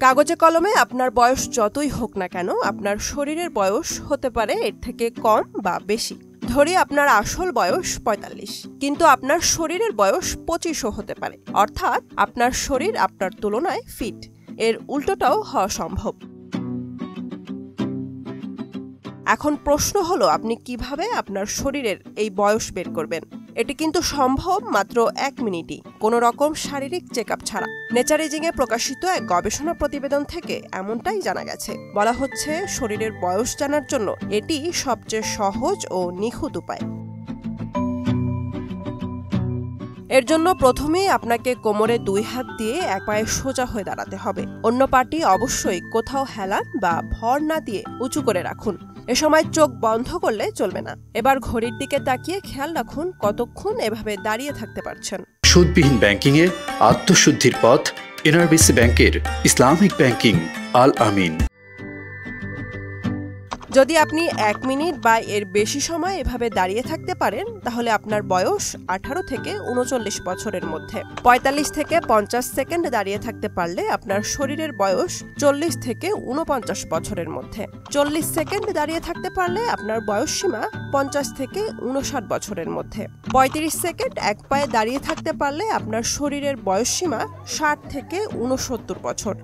কাগজে কলমে আপনার বয়স যতই হোক না কেন, আপনার শরীরের বয়স হতে পারে এর থেকে কম বা বেশি। ধরি আপনার আসল বয়স ৪৫, কিন্তু আপনার শরীরের বয়স ২৫ও হতে পারে, অর্থাৎ আপনার শরীর আপনার তুলনায় ফিট। এর উল্টোটাও হওয়া সম্ভব। এখন প্রশ্ন হলো, আপনি কিভাবে আপনার শরীরের এই বয়স বের করবেন? এটি কিন্তু সম্ভব মাত্র ১ মিনিটই, কোনো রকম শারীরিক চেকআপ ছাড়া। নেচার এজিংয়ে প্রকাশিত এক গবেষণা প্রতিবেদন থেকে এমনটাই জানা গেছে। বলা হচ্ছে, শরীরের বয়স জানার জন্য এটি সবচেয়ে সহজ ও নিখুঁত উপায়। এর জন্য প্রথমেই আপনাকে কোমরে ২ হাত দিয়ে এক পায়ে সোজা হয়ে দাঁড়াতে হবে। অন্য পাটি অবশ্যই কোথাও হেলান বা ভর না দিয়ে উঁচু করে রাখুন। এ সময় চোখ বন্ধ করলে চলবে না। এবার ঘড়ির দিকে তাকিয়ে খেয়াল রাখুন কতক্ষণ এভাবে দাঁড়িয়ে থাকতে পারছেন। সুদবিহীন ব্যাংকিং এ আত্মশুদ্ধির পথ এনআরবিসি ব্যাংকের ইসলামিক ব্যাংকিং আল আমিন। যদি আপনি ১ মিনিট বা এর বেশি সময় এভাবে দাঁড়িয়ে থাকতে পারেন, তাহলে আপনার বয়স ১৮ থেকে ৩৯ বছরের মধ্যে। ৪৫ থেকে ৫০ সেকেন্ড দাঁড়িয়ে থাকতে পারলে আপনার শরীরের বয়স ৪০ থেকে ৪৯ বছরের মধ্যে। ৪০ সেকেন্ড দাঁড়িয়ে থাকতে পারলে আপনার বয়স সীমা ৫০ থেকে ৫৯ বছরের মধ্যে। ৩৫ সেকেন্ড এক পায়ে দাঁড়িয়ে থাকতে পারলে আপনার শরীরের বয়স সীমা ৬০ থেকে ৬৯ বছর।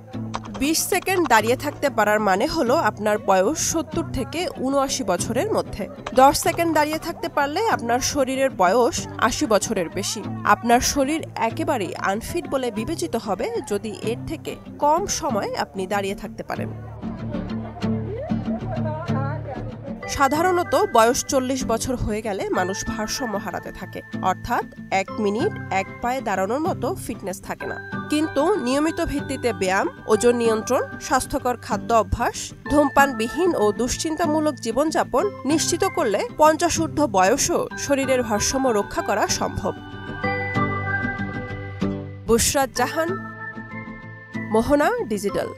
২০ সেকেন্ড দাঁড়িয়ে থাকতে পারার মানে হলো আপনার বয়স ৭০ থেকে ৭৯ বছরের মধ্যে। ১০ সেকেন্ড দাঁড়িয়ে থাকতে পারলে আপনার শরীরের বয়স ৮০ বছরের বেশি। আপনার শরীর একেবারেই আনফিট বলে বিবেচিত হবে যদি এর থেকে কম সময় আপনি দাঁড়িয়ে থাকতে পারেন। সাধারণত বয়স ৪০ বছর হয়ে গেলে মানুষ ভারসাম্য হারাতে থাকে, অর্থাৎ ১ মিনিট এক পায়ে দাঁড়ানোর মতো ফিটনেস থাকে না। কিন্তু নিয়মিত ভিত্তিতে ব্যায়াম, ওজন নিয়ন্ত্রণ, স্বাস্থ্যকর খাদ্য অভ্যাস, ধূমপানবিহীন ও দুশ্চিন্তামূলক জীবনযাপন নিশ্চিত করলে ৫০ ঊর্ধ্ব বয়সও শরীরের ভারসাম্য রক্ষা করা সম্ভব। বুশরাত জাহান, মোহনা ডিজিটাল।